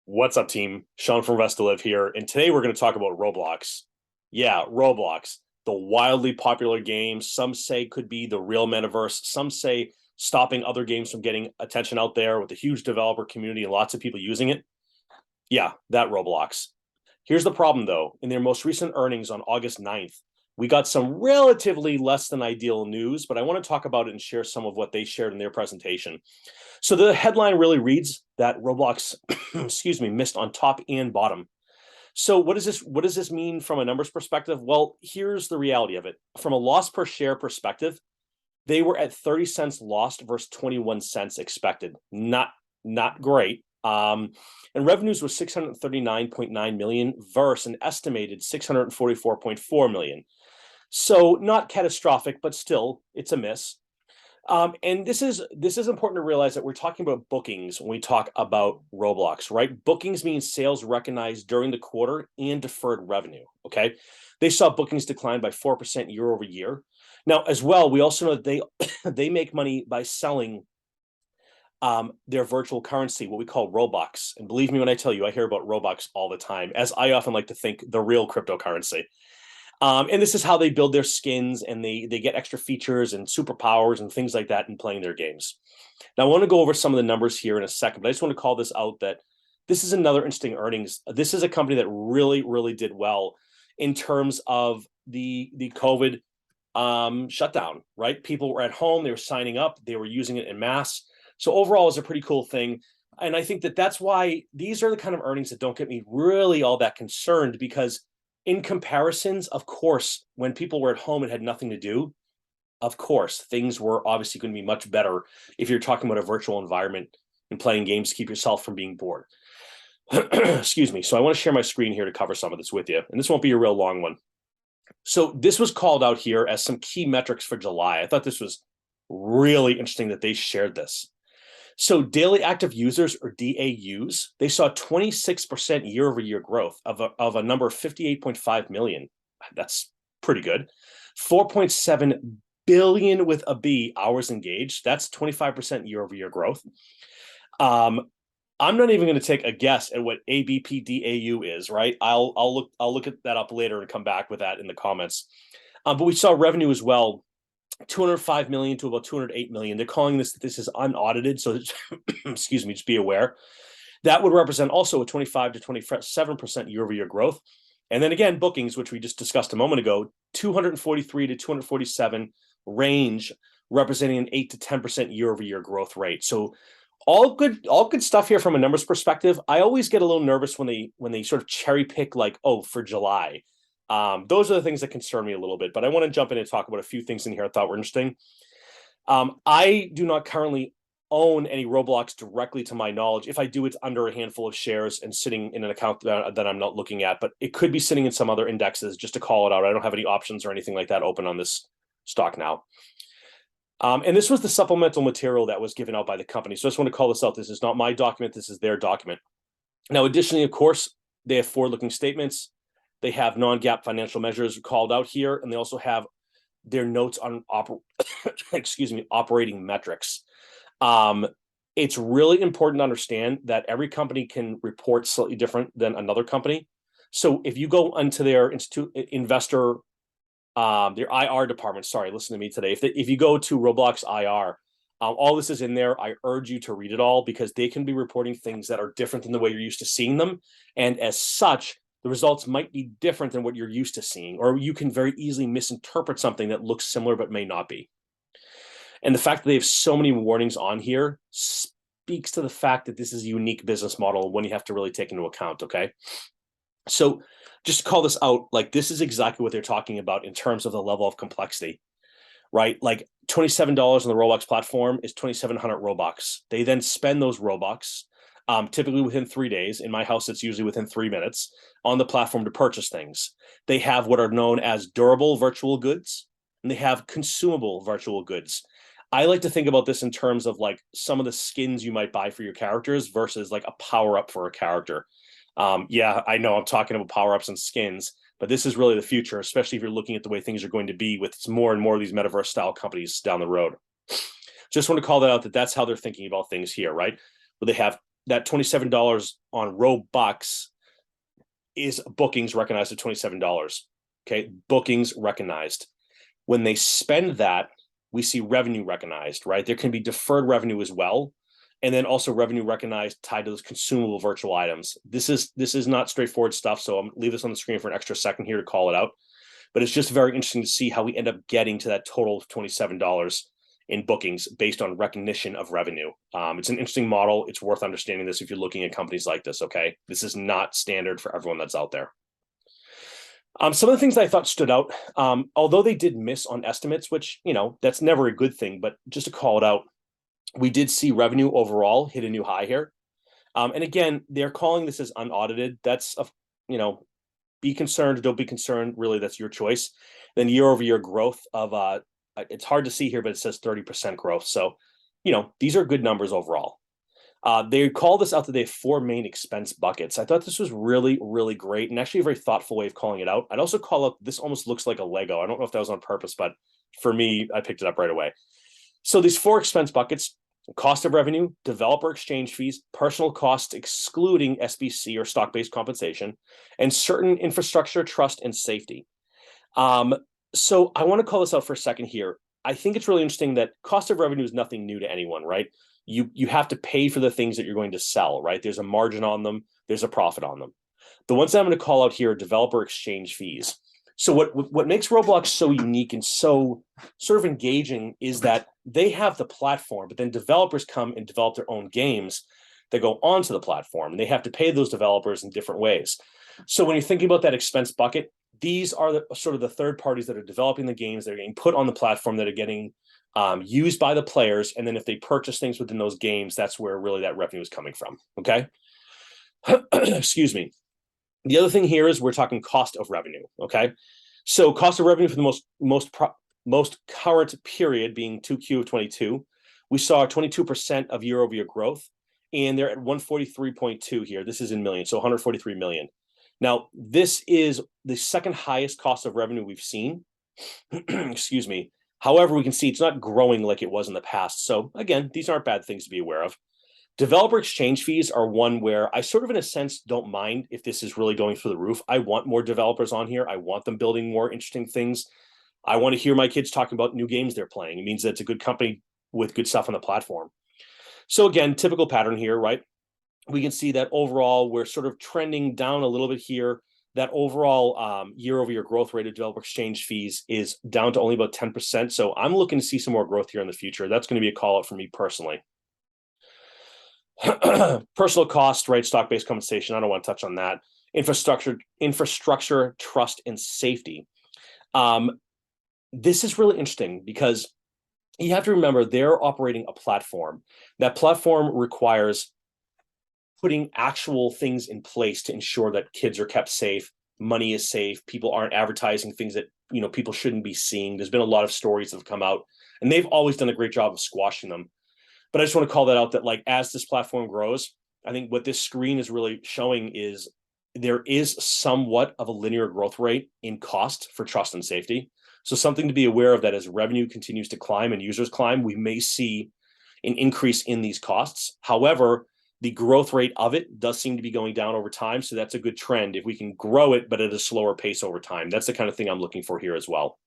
What's up, team? Sean from Vestalive here, and today we're going to talk about Roblox. Yeah, Roblox, the wildly popular game. Some say could be the real metaverse. Some say stopping other games from getting attention out there with a huge developer community and lots of people using it. Yeah, that Roblox. Here's the problem, though. In their most recent earnings on August 9th, we got some relatively less than ideal news, but I want to talk about it and share some of what they shared in their presentation. So the headline really reads that Roblox, excuse me, missed on top and bottom. So what does this mean from a numbers perspective? Well, here's the reality of it. From a loss per share perspective, they were at 30 cents lost versus 21 cents expected. Not great. And revenues was 639.9 million versus an estimated 644.4 million. So not catastrophic, but still it's a miss. And this is important to realize that we're talking about bookings when we talk about Roblox, right? Bookings means sales recognized during the quarter and deferred revenue. Okay, they saw bookings decline by 4% year over year. Now, as well, we also know that they make money by selling their virtual currency, what we call Robux. And believe me when I tell you, I hear about Robux all the time, as I often like to think the real cryptocurrency. And this is how they build their skins, and they get extra features and superpowers and things like that in playing their games. Now, I want to go over some of the numbers here in a second, but I just want to call this out that this is another interesting earnings. This is a company that really did well in terms of the COVID shutdown, right? People were at home, they were signing up, they were using it in mass. So overall, it's a pretty cool thing. And I think that that's why these are the kind of earnings that don't get me really all that concerned, because in comparisons, of course, when people were at home and had nothing to do, of course, things were obviously going to be much better if you're talking about a virtual environment and playing games to keep yourself from being bored. Excuse me. So I want to share my screen here to cover some of this with you. And this won't be a real long one. So this was called out here as some key metrics for July. I thought this was really interesting that they shared this. So daily active users, or DAUs, they saw 26% year over year growth of a number of 58.5 million. That's pretty good. 4.7 billion with a B hours engaged. That's 25% year over year growth. I'm not even going to take a guess at what ABPDAU is, right? I'll look at that up later and come back with that in the comments. But we saw revenue as well, 205 million to about 208 million. They're calling this is unaudited, so excuse me, just be aware. That would represent also a 25 to 27% year over year growth. And then again, bookings, which we just discussed a moment ago, 243 to 247 range, representing an 8 to 10% year over year growth rate. So all good stuff here from a numbers perspective. I always get a little nervous when they sort of cherry pick, like, oh, for July. Those are the things that concern me a little bit, but I want to jump in and talk about a few things in here I thought were interesting. I do not currently own any Roblox directly to my knowledge. If I do, it's under a handful of shares and sitting in an account that I'm not looking at, but it could be sitting in some other indexes, just to call it out. I don't have any options or anything like that open on this stock now. And this was the supplemental material that was given out by the company. So I just want to call this out. This is not my document. This is their document. Now, additionally, of course, they have forward-looking statements. They have non-GAAP financial measures called out here, and they also have their notes on operating metrics. It's really important to understand that every company can report slightly different than another company. So if you go into their investor, their IR department, sorry, listen to me today. If you go to Roblox IR, all this is in there. I urge you to read it all, because they can be reporting things that are different than the way you're used to seeing them. And as such, the results might be different than what you're used to seeing, or you can very easily misinterpret something that looks similar but may not be. And the fact that they have so many warnings on here speaks to the fact that this is a unique business model, when you have to really take into account, okay? So just to call this out, like, this is exactly what they're talking about in terms of the level of complexity, right? Like $27 on the Roblox platform is 2,700 Robux. They then spend those Robux, typically within 3 days. In my house, it's usually within 3 minutes, on the platform to purchase things. They have what are known as durable virtual goods, and they have consumable virtual goods. I like to think about this in terms of like some of the skins you might buy for your characters versus like a power-up for a character. Yeah, I know I'm talking about power-ups and skins, but this is really the future, especially if you're looking at the way things are going to be with more and more of these metaverse-style companies down the road. Just want to call that out, that's how they're thinking about things here, right? Where they have that $27 on Robux is bookings recognized at $27. Okay, bookings recognized. When they spend that, we see revenue recognized, right? There can be deferred revenue as well, and then also revenue recognized tied to those consumable virtual items. This is not straightforward stuff, so I'm gonna leave this on the screen for an extra second here to call it out. But it's just very interesting to see how we end up getting to that total of $27 in bookings based on recognition of revenue. It's an interesting model. It's worth understanding this if you're looking at companies like this, okay? This is not standard for everyone that's out there. Some of the things that I thought stood out, although they did miss on estimates, which, that's never a good thing, but just to call it out, we did see revenue overall hit a new high here. And again, they're calling this as unaudited. That's, be concerned, don't be concerned. Really, that's your choice. Then year-over-year growth of, it's hard to see here, but it says 30% growth. So, these are good numbers overall. They call this out that they have 4 main expense buckets. I thought this was really, really great and actually a very thoughtful way of calling it out. I'd also call out, this almost looks like a Lego. I don't know if that was on purpose, but for me, I picked it up right away. So these 4 expense buckets: cost of revenue, developer exchange fees, personal costs excluding SBC or stock-based compensation, and certain infrastructure, trust, and safety. So I want to call this out for a second here. I think it's really interesting that cost of revenue is nothing new to anyone, right? You have to pay for the things that you're going to sell, right? There's a margin on them, there's a profit on them. The ones that I'm going to call out here are developer exchange fees. So what makes Roblox so unique and so sort of engaging is that they have the platform, but then developers come and develop their own games that go onto the platform, and they have to pay those developers in different ways. So when you're thinking about that expense bucket, these are the sort of the third parties that are developing the games that are getting put on the platform, that are getting used by the players. And then if they purchase things within those games, that's where really that revenue is coming from. Okay. Excuse me. The other thing here is we're talking cost of revenue. Okay. So cost of revenue for the most current period being 2Q of 22, we saw 22% of year-over-year growth, and they're at 143.2 here. This is in millions, so 143 million. Now, this is the second highest cost of revenue we've seen. Excuse me. However, we can see it's not growing like it was in the past. So again, these aren't bad things to be aware of. Developer exchange fees are one where I sort of, in a sense, don't mind if this is really going through the roof. I want more developers on here. I want them building more interesting things. I want to hear my kids talking about new games they're playing. It means that it's a good company with good stuff on the platform. So again, typical pattern here, right? We can see that overall, we're sort of trending down a little bit here. That overall year-over-year growth rate of developer exchange fees is down to only about 10%. So I'm looking to see some more growth here in the future. That's going to be a call out for me personally. Personal cost, right? Stock-based compensation. I don't want to touch on that. Infrastructure, trust, and safety. This is really interesting because you have to remember they're operating a platform. That platform requires putting actual things in place to ensure that kids are kept safe, money is safe, people aren't advertising things that people shouldn't be seeing. There's been a lot of stories that have come out, and they've always done a great job of squashing them. But I just want to call that out, that as this platform grows, I think what this screen is really showing is there is somewhat of a linear growth rate in cost for trust and safety. So something to be aware of, that as revenue continues to climb and users climb, we may see an increase in these costs. However, the growth rate of it does seem to be going down over time. So that's a good trend if we can grow it, but at a slower pace over time. That's the kind of thing I'm looking for here as well.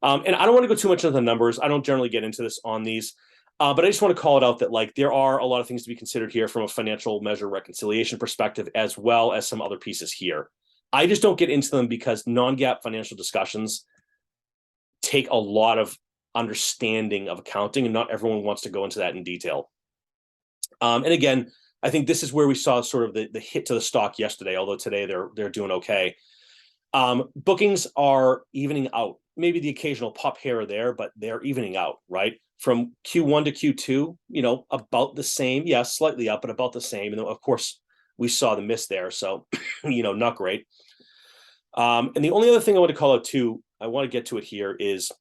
And I don't want to go too much into the numbers. I don't generally get into this on these. But I just want to call it out that there are a lot of things to be considered here from a financial measure reconciliation perspective, as well as some other pieces here. I just don't get into them because non-GAAP financial discussions take a lot of understanding of accounting, and not everyone wants to go into that in detail. And again, I think this is where we saw sort of the hit to the stock yesterday, although today they're doing okay. Bookings are evening out. Maybe the occasional pop here or there, but they're evening out, right? From Q1 to Q2, about the same. Yes, slightly up, but about the same. And of course, we saw the miss there. So, not great. And the only other thing I want to call out too, I want to get to it here, is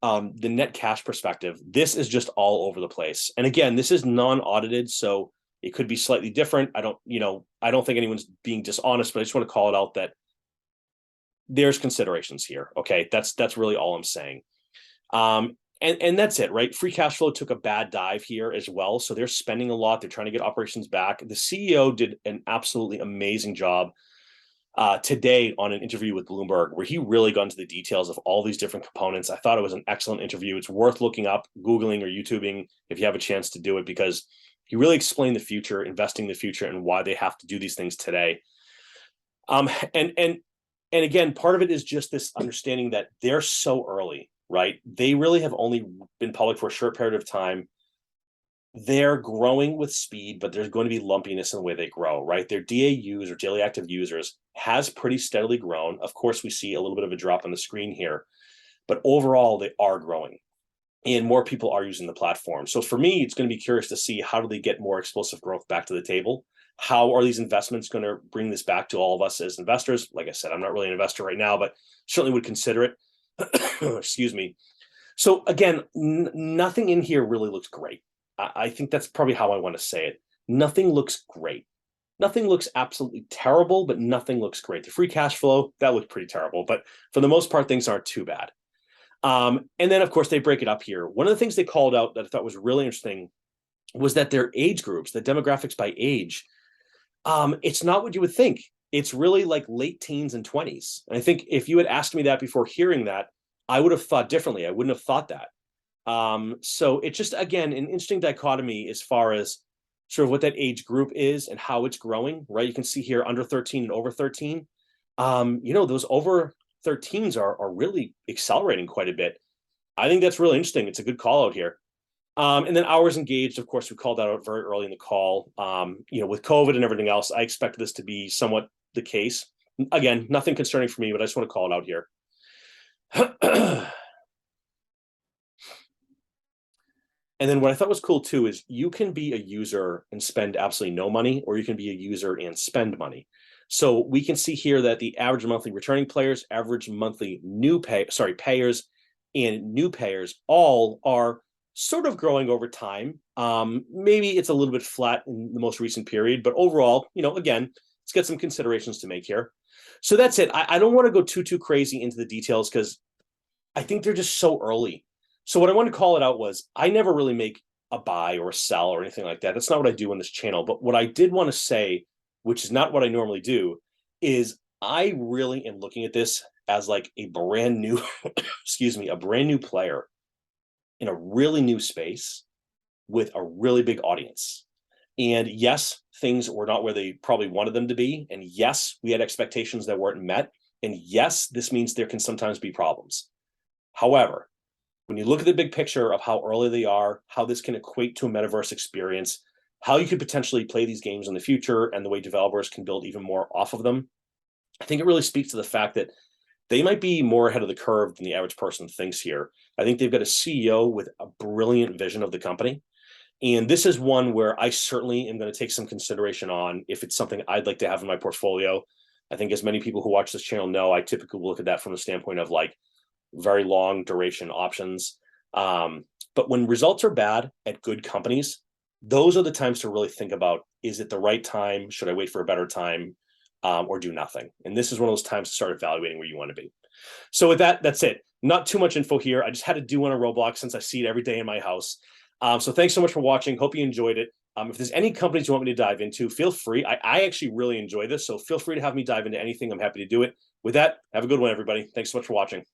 the net cash perspective. This is just all over the place. And again, this is non-audited, so it could be slightly different. I don't think anyone's being dishonest, but I just want to call it out that there's considerations here. Okay, that's really all I'm saying. And that's it, right? Free cash flow took a bad dive here as well. So they're spending a lot. They're trying to get operations back. The CEO did an absolutely amazing job today on an interview with Bloomberg, where he really got into the details of all these different components. I thought it was an excellent interview. It's worth looking up, Googling or YouTubing if you have a chance to do it, because he really explained the future, investing in the future, and why they have to do these things today. Um, and and and again, part of it is just this understanding that they're so early, right? They really have only been public for a short period of time. They're growing with speed, but there's going to be lumpiness in the way they grow, right? Their DAUs, or daily active users, has pretty steadily grown. Of course, we see a little bit of a drop on the screen here, but overall, they are growing and more people are using the platform. So for me, it's going to be curious to see, how do they get more explosive growth back to the table? How are these investments going to bring this back to all of us as investors? Like I said, I'm not really an investor right now, but certainly would consider it. Excuse me. So again, nothing in here really looks great. I think that's probably how I want to say it. Nothing looks great. Nothing looks absolutely terrible, but nothing looks great. The free cash flow, that looked pretty terrible, but for the most part, things aren't too bad. And then, of course, they break it up here. One of the things they called out that I thought was really interesting was that their age groups, the demographics by age, it's not what you would think. It's really like late teens and 20s. And I think if you had asked me that before hearing that, I would have thought differently. I wouldn't have thought that. So it's just, again, an interesting dichotomy as far as sort of what that age group is and how it's growing, right? You can see here under 13 and over 13. Those over 13s are really accelerating quite a bit. I think that's really interesting. It's a good call out here. And then hours engaged, of course, we called that out very early in the call. With COVID and everything else, I expect this to be somewhat the case. Again, nothing concerning for me, but I just want to call it out here. And then what I thought was cool too is you can be a user and spend absolutely no money, or you can be a user and spend money. So we can see here that the average monthly returning players, average monthly payers, and new payers all are sort of growing over time. Maybe it's a little bit flat in the most recent period, but overall, again, let's get some considerations to make here. So that's it. I don't want to go too crazy into the details because I think they're just so early. So what I want to call it out was, I never really make a buy or a sell or anything like that. That's not what I do on this channel. But what I did want to say, which is not what I normally do, is I really am looking at this as like a brand new, a brand new player in a really new space with a really big audience. And yes, things were not where they probably wanted them to be. And yes, we had expectations that weren't met. And yes, this means there can sometimes be problems. However, when you look at the big picture of how early they are, how this can equate to a metaverse experience, how you could potentially play these games in the future, and the way developers can build even more off of them, I think it really speaks to the fact that they might be more ahead of the curve than the average person thinks here. I think they've got a CEO with a brilliant vision of the company. And this is one where I certainly am going to take some consideration on if it's something I'd like to have in my portfolio. I think, as many people who watch this channel know, I typically look at that from the standpoint of like very long duration options. But when results are bad at good companies, those are the times to really think about, is it the right time? Should I wait for a better time, or do nothing? And this is one of those times to start evaluating where you want to be. So with that, that's it. Not too much info here. I just had to do one on Roblox since I see it every day in my house. So thanks so much for watching. Hope you enjoyed it. If there's any companies you want me to dive into, feel free. I actually really enjoy this, so feel free to have me dive into anything. I'm happy to do it. With that, have a good one, everybody. Thanks so much for watching.